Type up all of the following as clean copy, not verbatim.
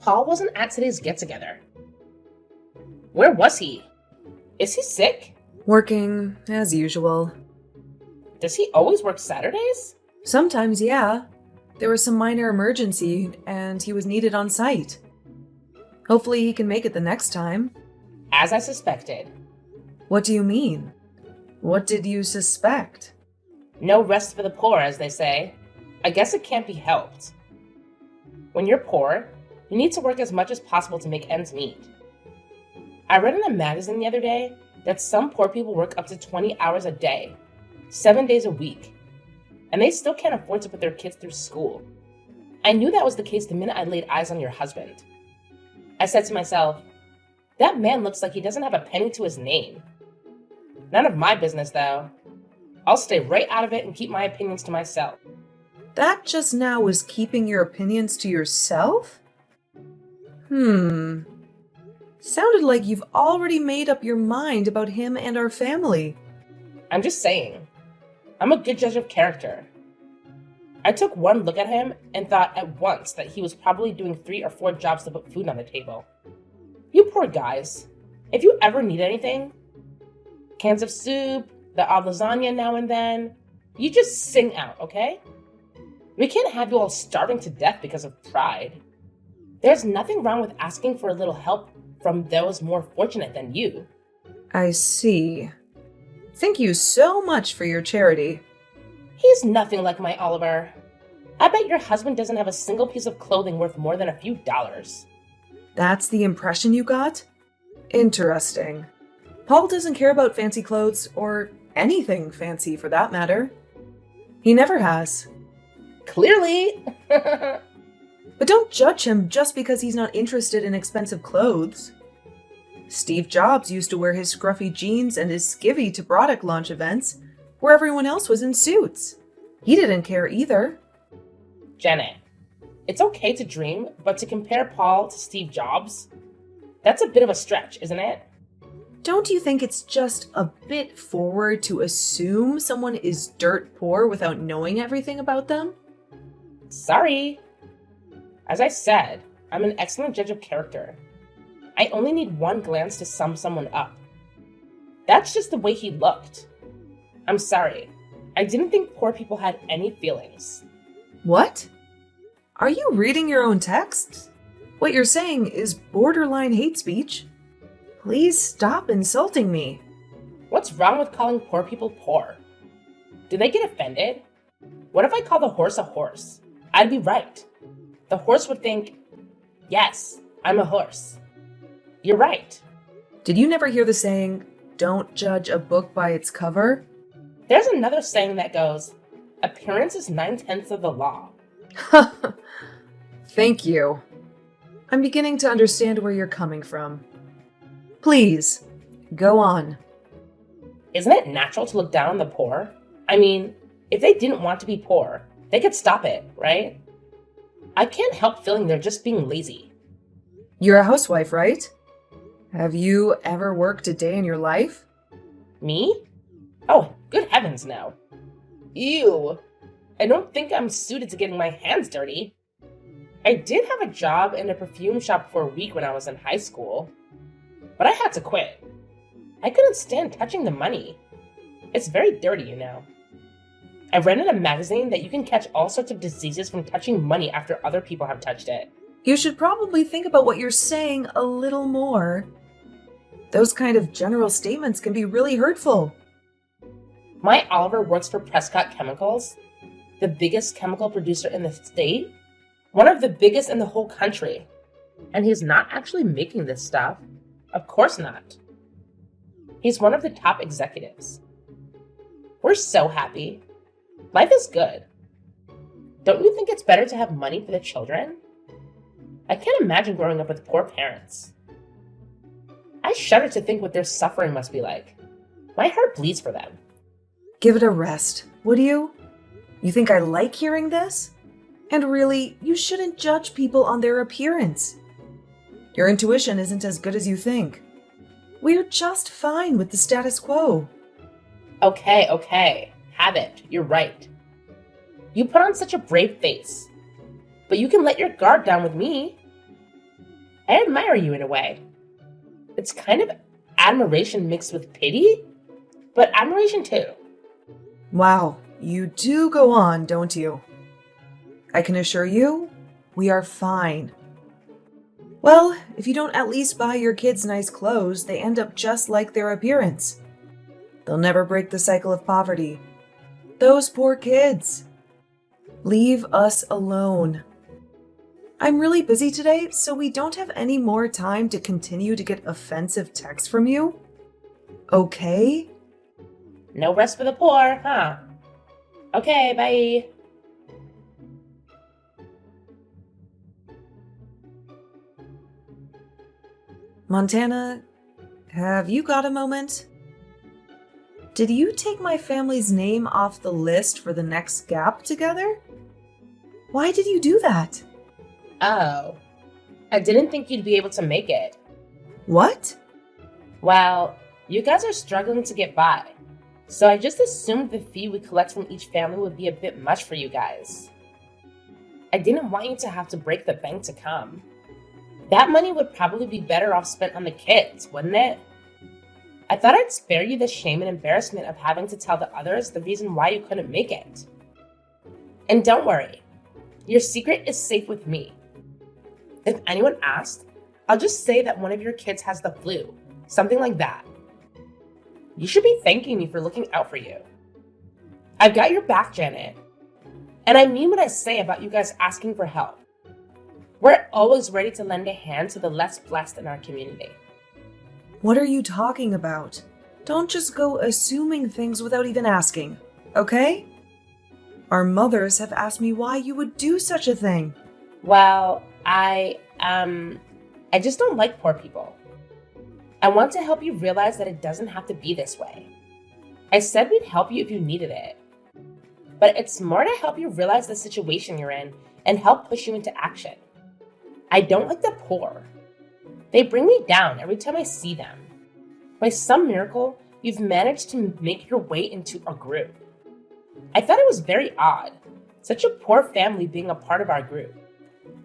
Paul wasn't at today's get-together. Where was he? Is he sick? Working, as usual. Does he always work Saturdays? Sometimes, yeah. There was some minor emergency, and he was needed on site. Hopefully he can make it the next time. As I suspected. What do you mean? What did you suspect? No rest for the poor, as they say. I guess it can't be helped. When you're poor, you need to work as much as possible to make ends meet. I read in a magazine the other day that some poor people work up to 20 hours a day, 7 days a week, and they still can't afford to put their kids through school. I knew that was the case the minute I laid eyes on your husband. I said to myself, that man looks like he doesn't have a penny to his name. None of my business, though. I'll stay right out of it and keep my opinions to myself. That just now was keeping your opinions to yourself? Sounded like you've already made up your mind about him and our family. I'm just saying. I'm a good judge of character. I took one look at him and thought at once that he was probably doing 3 or 4 jobs to put food on the table. You poor guys. If you ever need anything, cans of soup, the odd lasagna now and then, you just sing out, okay? We can't have you all starving to death because of pride. There's nothing wrong with asking for a little help from those more fortunate than you. I see. Thank you so much for your charity. He's nothing like my Oliver. I bet your husband doesn't have a single piece of clothing worth more than a few dollars. That's the impression you got? Interesting. Paul doesn't care about fancy clothes, or anything fancy for that matter. He never has. Clearly! But don't judge him just because he's not interested in expensive clothes. Steve Jobs used to wear his scruffy jeans and his skivvy to product launch events, where everyone else was in suits. He didn't care either. Janet, it's okay to dream, but to compare Paul to Steve Jobs, that's a bit of a stretch, isn't it? Don't you think it's just a bit forward to assume someone is dirt poor without knowing everything about them? Sorry. As I said, I'm an excellent judge of character. I only need one glance to sum someone up. That's just the way he looked. I'm sorry. I didn't think poor people had any feelings. What? Are you reading your own texts? What you're saying is borderline hate speech. Please stop insulting me. What's wrong with calling poor people poor? Do they get offended? What if I call the horse a horse? I'd be right. The horse would think, yes, I'm a horse. You're right. Did you never hear the saying, don't judge a book by its cover? There's another saying that goes, appearance is 9/10 of the law. Thank you. I'm beginning to understand where you're coming from. Please, go on. Isn't it natural to look down on the poor? I mean, if they didn't want to be poor, they could stop it, right? I can't help feeling they're just being lazy. You're a housewife, right? Have you ever worked a day in your life? Me? Oh, good heavens, no. Ew. I don't think I'm suited to getting my hands dirty. I did have a job in a perfume shop for a week when I was in high school, but I had to quit. I couldn't stand touching the money. It's very dirty, you know. I read in a magazine that you can catch all sorts of diseases from touching money after other people have touched it. You should probably think about what you're saying a little more. Those kind of general statements can be really hurtful. My Oliver works for Prescott Chemicals, the biggest chemical producer in the state, one of the biggest in the whole country. And he's not actually making this stuff. Of course not. He's one of the top executives. We're so happy. Life is good. Don't you think it's better to have money for the children? I can't imagine growing up with poor parents. I shudder to think what their suffering must be like. My heart bleeds for them. Give it a rest, would you? You think I like hearing this? And really, you shouldn't judge people on their appearance. Your intuition isn't as good as you think. We're just fine with the status quo. Okay. Have it. You're right. You put on such a brave face. But you can let your guard down with me. I admire you in a way. It's kind of admiration mixed with pity, but admiration too. Wow, you do go on, don't you? I can assure you, we are fine. Well, if you don't at least buy your kids nice clothes, they end up just like their appearance. They'll never break the cycle of poverty. Those poor kids. Leave us alone. I'm really busy today, so we don't have any more time to continue to get offensive texts from you. Okay? No rest for the poor, huh? Okay, bye. Montana, have you got a moment? Did you take my family's name off the list for the next gap together? Why did you do that? Oh, I didn't think you'd be able to make it. What? Well, you guys are struggling to get by, so I just assumed the fee we collect from each family would be a bit much for you guys. I didn't want you to have to break the bank to come. That money would probably be better off spent on the kids, wouldn't it? I thought I'd spare you the shame and embarrassment of having to tell the others the reason why you couldn't make it. And don't worry, your secret is safe with me. If anyone asked, I'll just say that one of your kids has the flu, something like that. You should be thanking me for looking out for you. I've got your back, Janet. And I mean what I say about you guys asking for help. We're always ready to lend a hand to the less blessed in our community. What are you talking about? Don't just go assuming things without even asking, okay? Our mothers have asked me why you would do such a thing. Well, I just don't like poor people. I want to help you realize that it doesn't have to be this way. I said we'd help you if you needed it. But it's more to help you realize the situation you're in and help push you into action. I don't like the poor. They bring me down every time I see them. By some miracle, you've managed to make your way into our group. I thought it was very odd, such a poor family being a part of our group.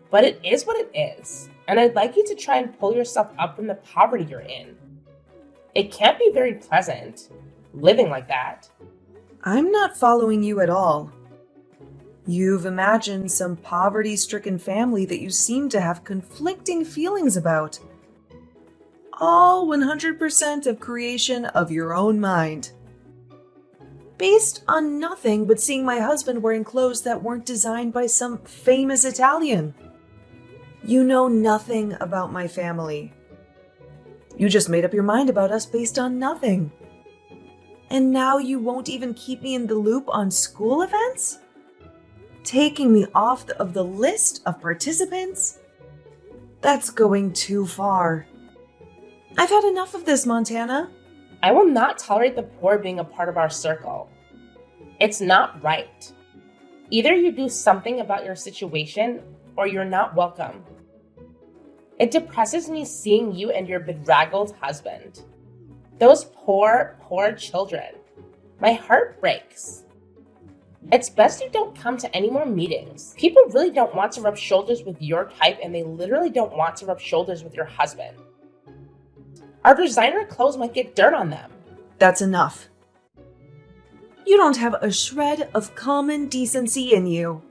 But it is what it is, and I'd like you to try and pull yourself up from the poverty you're in. It can't be very pleasant, living like that. I'm not following you at all. You've imagined some poverty-stricken family that you seem to have conflicting feelings about. All 100% of creation of your own mind. Based on nothing but seeing my husband wearing clothes that weren't designed by some famous Italian. You know nothing about my family. You just made up your mind about us based on nothing. And now you won't even keep me in the loop on school events? Taking me off of the list of participants? That's going too far. I've had enough of this, Montana. I will not tolerate the poor being a part of our circle. It's not right. Either you do something about your situation or you're not welcome. It depresses me seeing you and your bedraggled husband. Those poor, poor children. My heart breaks. It's best you don't come to any more meetings. People really don't want to rub shoulders with your type, and they literally don't want to rub shoulders with your husband. Our designer clothes might get dirt on them. That's enough. You don't have a shred of common decency in you.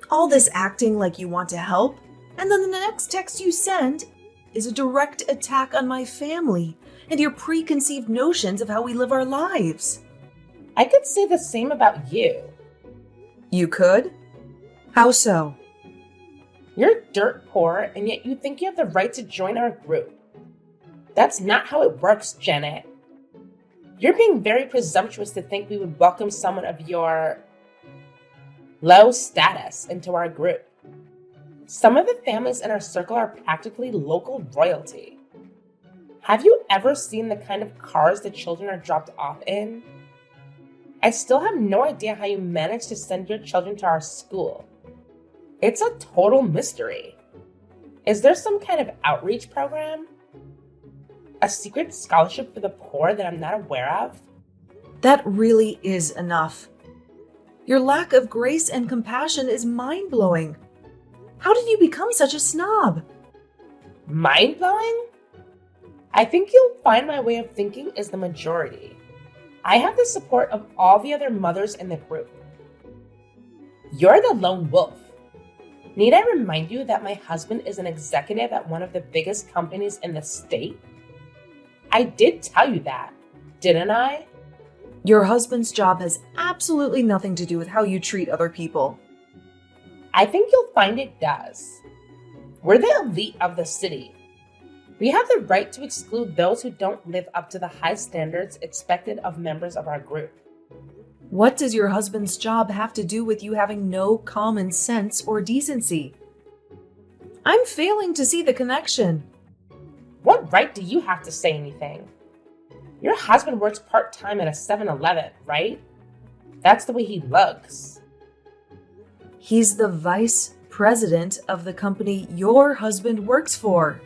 All this acting like you want to help, and then the next text you send is a direct attack on my family and your preconceived notions of how we live our lives. I could say the same about you. You could? How so? You're dirt poor, and yet you think you have the right to join our group. That's not how it works, Janet. You're being very presumptuous to think we would welcome someone of your low status into our group. Some of the families in our circle are practically local royalty. Have you ever seen the kind of cars the children are dropped off in? I still have no idea how you managed to send your children to our school. It's a total mystery. Is there some kind of outreach program? A secret scholarship for the poor that I'm not aware of? That really is enough. Your lack of grace and compassion is mind-blowing. How did you become such a snob? Mind-blowing? I think you'll find my way of thinking is the majority. I have the support of all the other mothers in the group. You're the lone wolf. Need I remind you that my husband is an executive at one of the biggest companies in the state? I did tell you that, didn't I? Your husband's job has absolutely nothing to do with how you treat other people. I think you'll find it does. We're the elite of the city. We have the right to exclude those who don't live up to the high standards expected of members of our group. What does your husband's job have to do with you having no common sense or decency? I'm failing to see the connection. What right do you have to say anything? Your husband works part-time at a 7-Eleven, right? That's the way he looks. He's the vice president of the company your husband works for.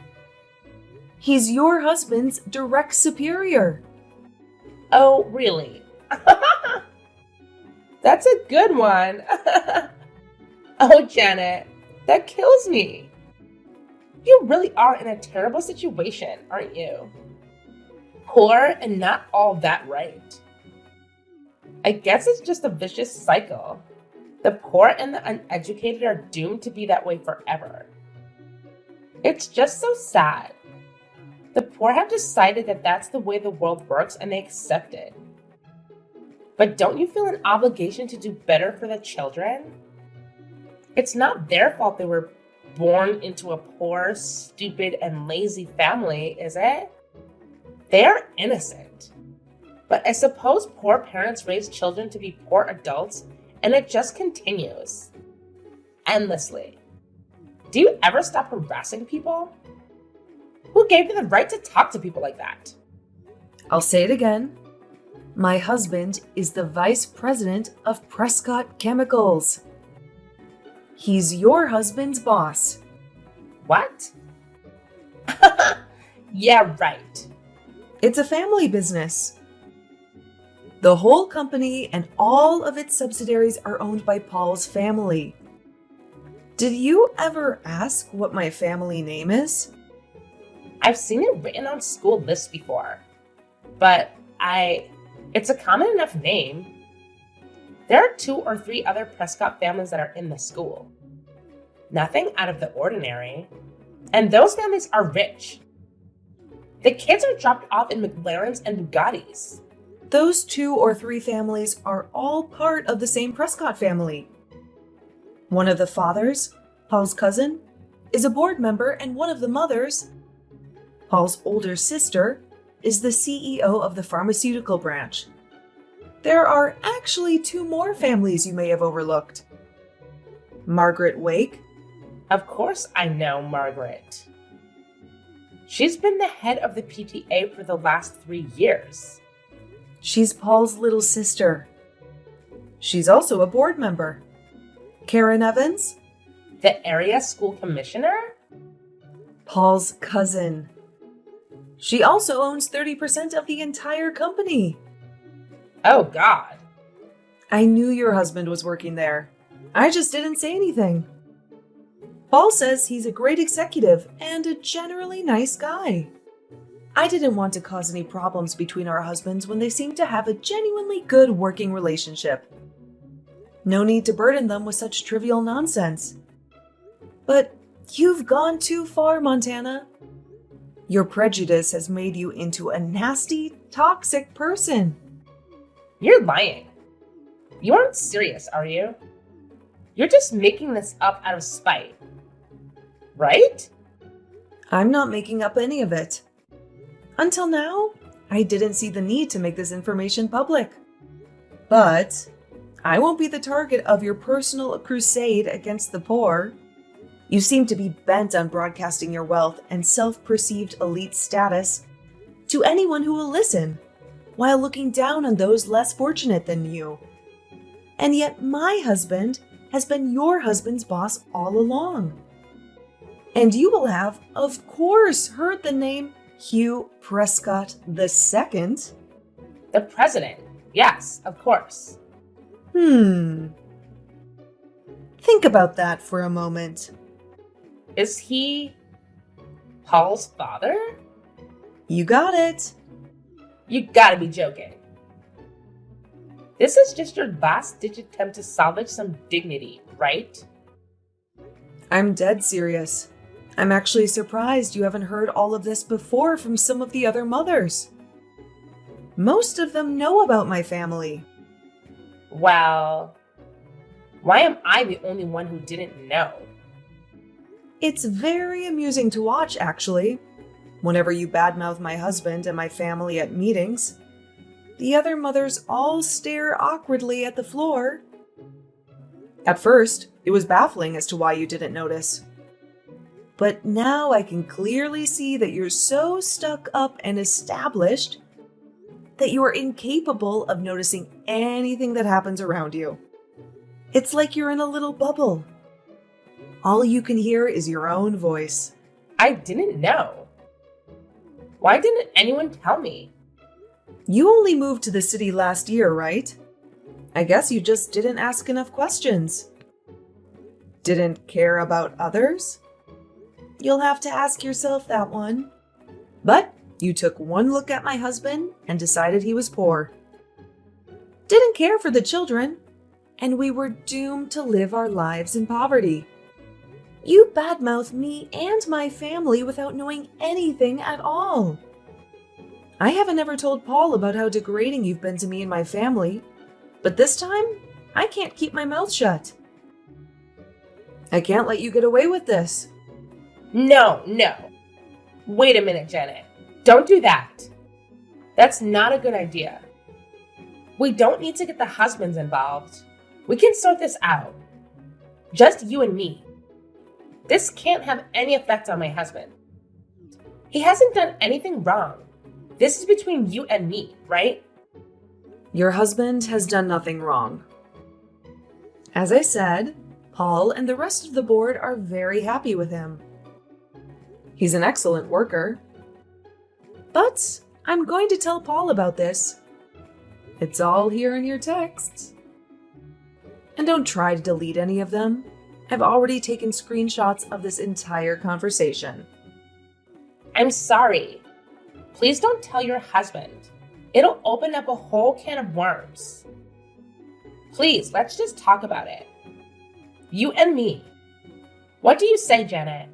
He's your husband's direct superior. Oh, really? That's a good one. Oh, Janet, that kills me. You really are in a terrible situation, aren't you? Poor and not all that right. I guess it's just a vicious cycle. The poor and the uneducated are doomed to be that way forever. It's just so sad. The poor have decided that that's the way the world works and they accept it. But don't you feel an obligation to do better for the children? It's not their fault they were born into a poor, stupid, and lazy family, is it? They are innocent. But I suppose poor parents raise children to be poor adults, and it just continues. Endlessly. Do you ever stop harassing people? Who gave you the right to talk to people like that? I'll say it again. My husband is the vice president of Prescott Chemicals. He's your husband's boss. What? Yeah, right. It's a family business. The whole company and all of its subsidiaries are owned by Paul's family. Did you ever ask what my family name is? I've seen it written on school lists before, but it's a common enough name. There are 2 or 3 other Prescott families that are in the school. Nothing out of the ordinary. And those families are rich. The kids are dropped off in McLarens and Bugattis. Those 2 or 3 families are all part of the same Prescott family. One of the fathers, Paul's cousin, is a board member, and one of the mothers, Paul's older sister, is the CEO of the pharmaceutical branch. There are actually 2 more families you may have overlooked. Margaret Wake. Of course I know Margaret. She's been the head of the PTA for the last 3 years. She's Paul's little sister. She's also a board member. Karen Evans. The area school commissioner? Paul's cousin. She also owns 30% of the entire company. Oh, God. I knew your husband was working there. I just didn't say anything. Paul says he's a great executive and a generally nice guy. I didn't want to cause any problems between our husbands when they seem to have a genuinely good working relationship. No need to burden them with such trivial nonsense. But you've gone too far, Montana. Your prejudice has made you into a nasty, toxic person. You're lying. You aren't serious, are you? You're just making this up out of spite. Right? I'm not making up any of it. Until now, I didn't see the need to make this information public. But I won't be the target of your personal crusade against the poor. You seem to be bent on broadcasting your wealth and self-perceived elite status to anyone who will listen, while looking down on those less fortunate than you. And yet my husband has been your husband's boss all along. And you will have, of course, heard the name Hugh Prescott II. The president. Yes, of course. Think about that for a moment. Is he Paul's father? You got it. You gotta be joking. This is just your last-ditch attempt to salvage some dignity, right? I'm dead serious. I'm actually surprised you haven't heard all of this before from some of the other mothers. Most of them know about my family. Well, why am I the only one who didn't know? It's very amusing to watch, actually. Whenever you badmouth my husband and my family at meetings, the other mothers all stare awkwardly at the floor. At first, it was baffling as to why you didn't notice. But now I can clearly see that you're so stuck up and established that you are incapable of noticing anything that happens around you. It's like you're in a little bubble. All you can hear is your own voice. I didn't know. Why didn't anyone tell me? You only moved to the city last year, right? I guess you just didn't ask enough questions. Didn't care about others? You'll have to ask yourself that one. But you took one look at my husband and decided he was poor. Didn't care for the children, and we were doomed to live our lives in poverty. You badmouth me and my family without knowing anything at all. I haven't ever told Paul about how degrading you've been to me and my family, but this time, I can't keep my mouth shut. I can't let you get away with this. No. Wait a minute, Janet. Don't do that. That's not a good idea. We don't need to get the husbands involved. We can sort this out. Just you and me. This can't have any effect on my husband. He hasn't done anything wrong. This is between you and me, right? Your husband has done nothing wrong. As I said, Paul and the rest of the board are very happy with him. He's an excellent worker. But I'm going to tell Paul about this. It's all here in your texts. And don't try to delete any of them. I've already taken screenshots of this entire conversation. I'm sorry. Please don't tell your husband. It'll open up a whole can of worms. Please, let's just talk about it. You and me. What do you say, Janet?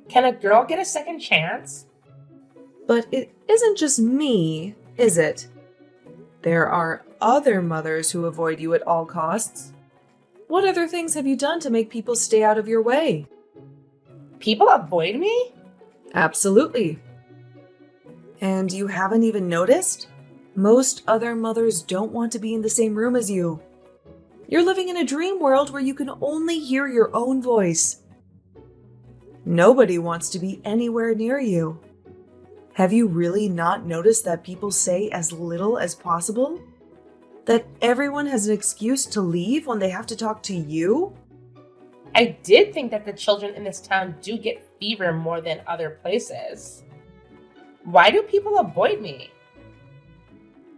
Can a girl get a second chance? But it isn't just me, is it? There are other mothers who avoid you at all costs. What other things have you done to make people stay out of your way? People avoid me? Absolutely. And you haven't even noticed? Most other mothers don't want to be in the same room as you. You're living in a dream world where you can only hear your own voice. Nobody wants to be anywhere near you. Have you really not noticed that people say as little as possible? That everyone has an excuse to leave when they have to talk to you? I did think that the children in this town do get fever more than other places. Why do people avoid me?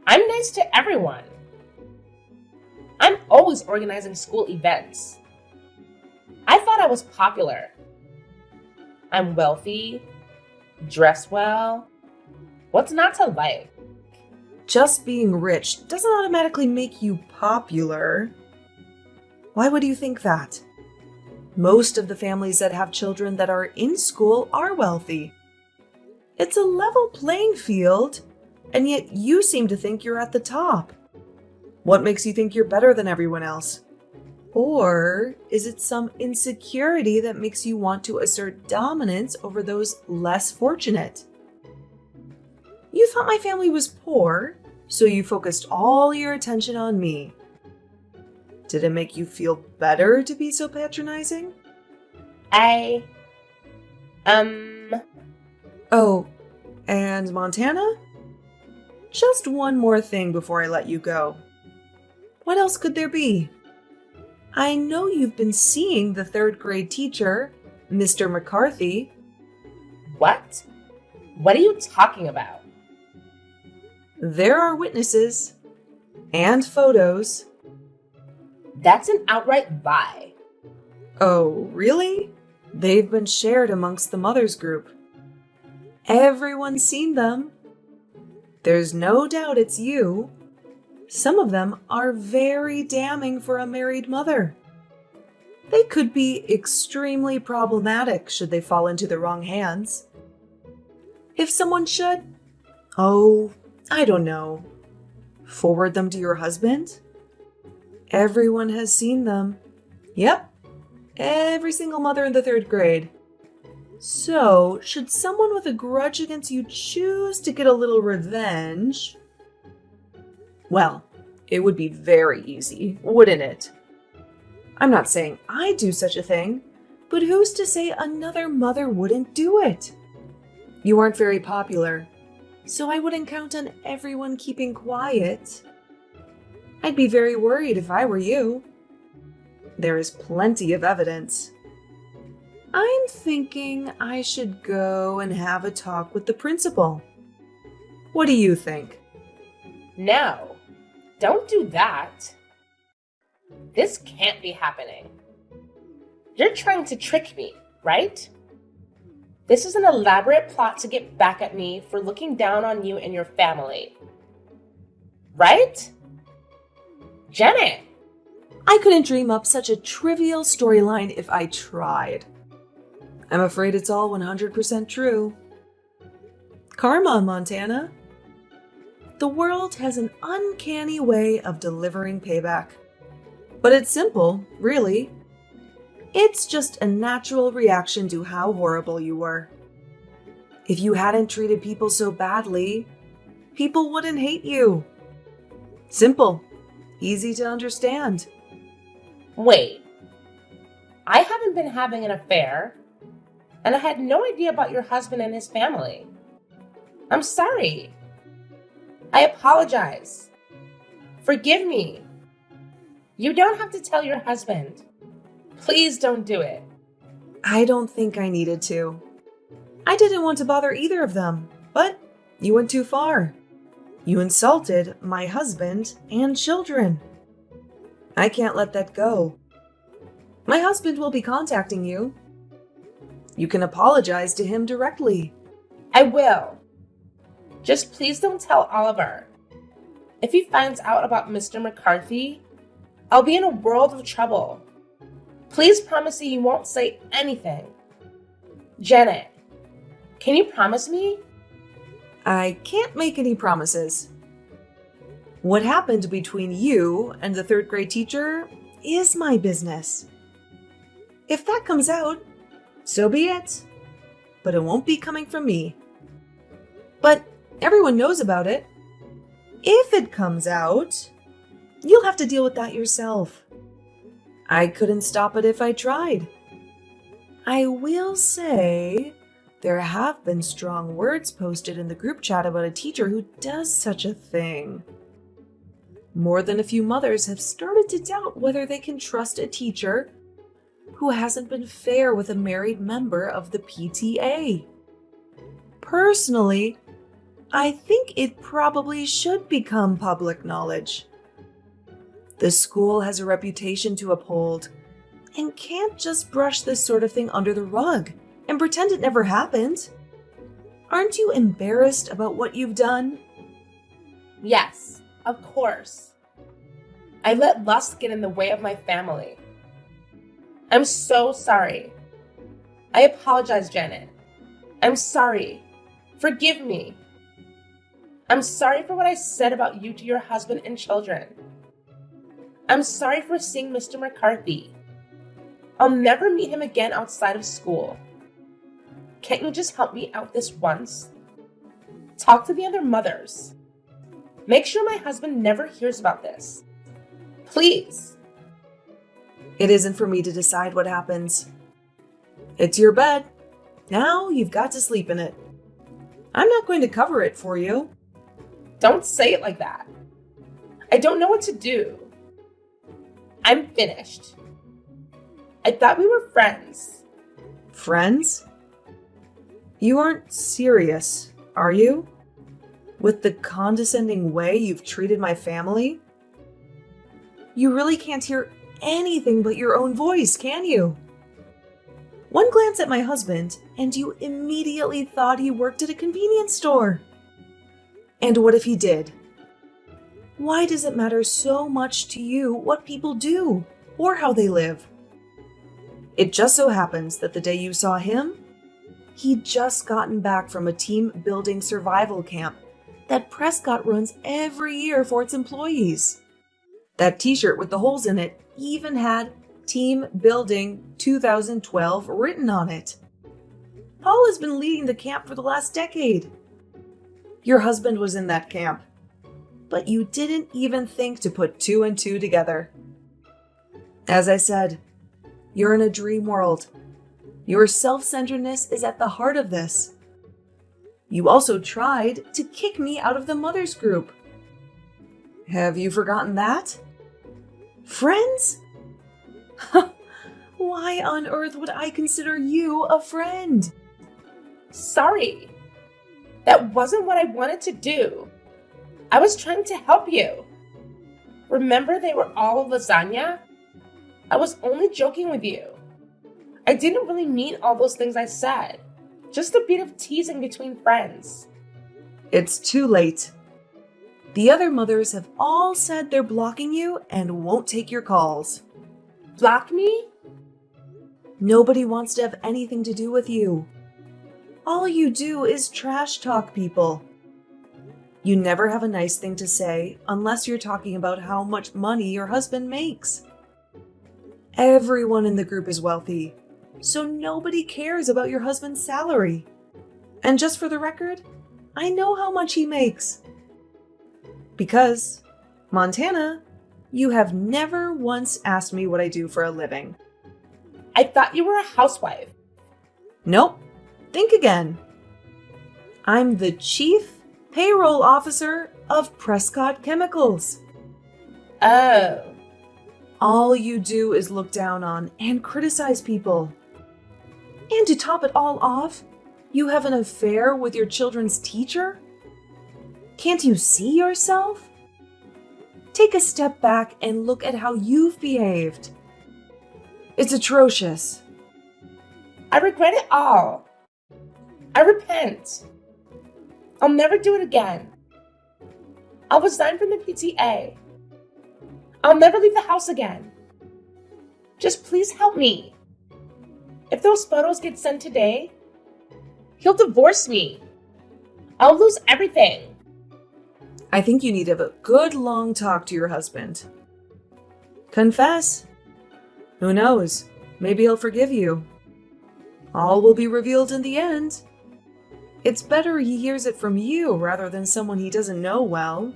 I'm nice to everyone. I'm always organizing school events. I thought I was popular. I'm wealthy, dress well. What's not to like? Just being rich doesn't automatically make you popular. Why would you think that? Most of the families that have children that are in school are wealthy. It's a level playing field, and yet you seem to think you're at the top. What makes you think you're better than everyone else? Or is it some insecurity that makes you want to assert dominance over those less fortunate? You thought my family was poor, so you focused all your attention on me. Did it make you feel better to be so patronizing? Oh, and Montana? Just one more thing before I let you go. What else could there be? I know you've been seeing the third grade teacher, Mr. McCarthy. What? What are you talking about? There are witnesses and photos. That's an outright lie. Oh, really? They've been shared amongst the mothers group. Everyone's seen them. There's no doubt it's you. Some of them are very damning for a married mother. They could be extremely problematic should they fall into the wrong hands. If someone should, I don't know, forward them to your husband? Everyone has seen them. Yep, every single mother in the 3rd grade. So, should someone with a grudge against you choose to get a little revenge, well, it would be very easy, wouldn't it? I'm not saying I'd do such a thing, but who's to say another mother wouldn't do it? You aren't very popular, so I wouldn't count on everyone keeping quiet. I'd be very worried if I were you. There is plenty of evidence. I'm thinking I should go and have a talk with the principal. What do you think? No, don't do that. This can't be happening. You're trying to trick me, right? This is an elaborate plot to get back at me for looking down on you and your family. Right? Janet! I couldn't dream up such a trivial storyline if I tried. I'm afraid it's all 100% true. Karma, Montana. The world has an uncanny way of delivering payback. But it's simple, really. It's just a natural reaction to how horrible you were. If you hadn't treated people so badly, people wouldn't hate you. Simple. Easy to understand. Wait. I haven't been having an affair, and I had no idea about your husband and his family. I'm sorry. I apologize. Forgive me. You don't have to tell your husband. Please don't do it. I don't think I needed to. I didn't want to bother either of them, but you went too far. You insulted my husband and children. I can't let that go. My husband will be contacting you. You can apologize to him directly. I will. Just please don't tell Oliver. If he finds out about Mr. McCarthy, I'll be in a world of trouble. Please promise me you won't say anything. Janet, can you promise me? I can't make any promises. What happened between you and the 3rd grade teacher is my business. If that comes out, so be it. But it won't be coming from me. But everyone knows about it. If it comes out, you'll have to deal with that yourself. I couldn't stop it if I tried. I will say there have been strong words posted in the group chat about a teacher who does such a thing. More than a few mothers have started to doubt whether they can trust a teacher who hasn't been fair with a married member of the PTA. Personally, I think it probably should become public knowledge. The school has a reputation to uphold and can't just brush this sort of thing under the rug and pretend it never happened. Aren't you embarrassed about what you've done? Yes, of course. I let lust get in the way of my family. I'm so sorry. I apologize, Janet. I'm sorry. Forgive me. I'm sorry for what I said about you to your husband and children. I'm sorry for seeing Mr. McCarthy. I'll never meet him again outside of school. Can't you just help me out this once? Talk to the other mothers. Make sure my husband never hears about this. Please. It isn't for me to decide what happens. It's your bed. Now you've got to sleep in it. I'm not going to cover it for you. Don't say it like that. I don't know what to do. I'm finished. I thought we were friends. Friends? You aren't serious, are you? With the condescending way you've treated my family? You really can't hear anything but your own voice, can you? One glance at my husband, and you immediately thought he worked at a convenience store. And what if he did? Why does it matter so much to you what people do or how they live? It just so happens that the day you saw him, he'd just gotten back from a team-building survival camp that Prescott runs every year for its employees. That t-shirt with the holes in it even had Team Building 2012 written on it. Paul has been leading the camp for the last decade. Your husband was in that camp, but you didn't even think to put two and two together. As I said, you're in a dream world. Your self-centeredness is at the heart of this. You also tried to kick me out of the mothers group. Have you forgotten that? Friends? Why on earth would I consider you a friend? Sorry. That wasn't what I wanted to do. I was trying to help you. Remember they were all lasagna? I was only joking with you. I didn't really mean all those things I said. Just a bit of teasing between friends. It's too late. The other mothers have all said they're blocking you and won't take your calls. Block me? Nobody wants to have anything to do with you. All you do is trash talk people. You never have a nice thing to say unless you're talking about how much money your husband makes. Everyone in the group is wealthy, so nobody cares about your husband's salary. And just for the record, I know how much he makes. Because, Montana, you have never once asked me what I do for a living. I thought you were a housewife. Nope. Think again. I'm the Chief Payroll Officer of Prescott Chemicals. Oh. All you do is look down on and criticize people. And to top it all off, you have an affair with your children's teacher? Can't you see yourself? Take a step back and look at how you've behaved. It's atrocious. I regret it all. I repent. I'll never do it again. I'll resign from the PTA. I'll never leave the house again. Just please help me. If those photos get sent today, he'll divorce me. I'll lose everything. I think you need to have a good long talk to your husband. Confess. Who knows? Maybe he'll forgive you. All will be revealed in the end. It's better he hears it from you rather than someone he doesn't know well.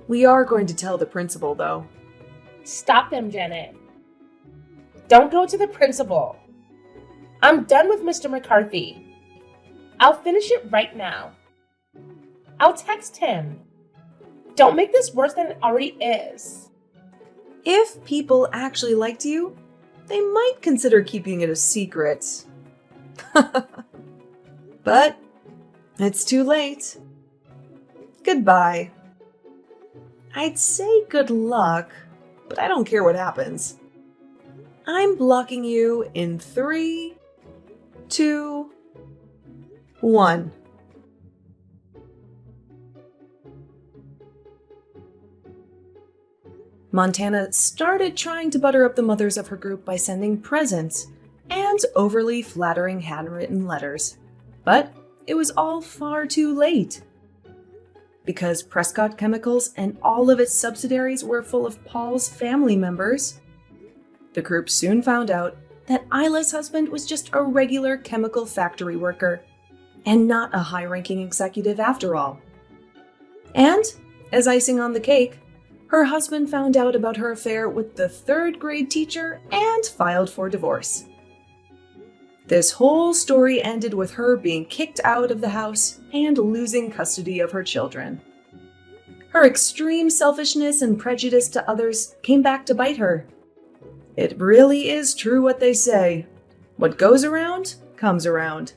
We are going to tell the principal, though. Stop them, Janet. Don't go to the principal. I'm done with Mr. McCarthy. I'll finish it right now. I'll text him. Don't make this worse than it already is. If people actually liked you, they might consider keeping it a secret. But it's too late. Goodbye. I'd say good luck, but I don't care what happens. I'm blocking you in 3, 2, 1. Montana started trying to butter up the mothers of her group by sending presents and overly flattering handwritten letters. But it was all far too late. Because Prescott Chemicals and all of its subsidiaries were full of Paul's family members, the group soon found out that Isla's husband was just a regular chemical factory worker and not a high-ranking executive after all. And, as icing on the cake, her husband found out about her affair with the 3rd grade teacher and filed for divorce. This whole story ended with her being kicked out of the house and losing custody of her children. Her extreme selfishness and prejudice to others came back to bite her. It really is true what they say. What goes around, comes around.